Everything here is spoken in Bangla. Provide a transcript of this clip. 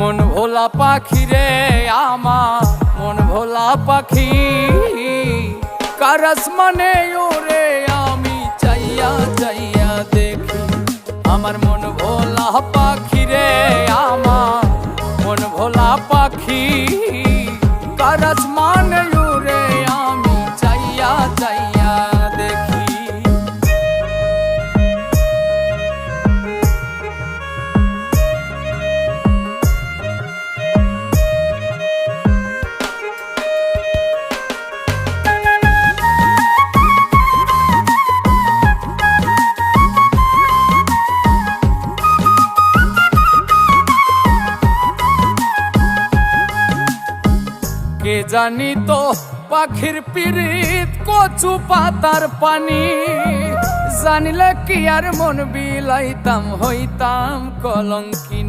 মন ভোলা পাখি রে আমার মন ভোলা পাখি, কার আসমানে ওরে আমি চাইয়া চাইয়া দেখি। আমার মন ভোলা পাখি রে আমার মন ভোলা পাখি, কার আসমানে ওরে আমি চাইয়া চাইয়া দেখি। কে জানি তো পাখির পিরিত কচু পাতার পানি, জানিলে কি আর মন বিলাইতাম হইতাম কলঙ্কি।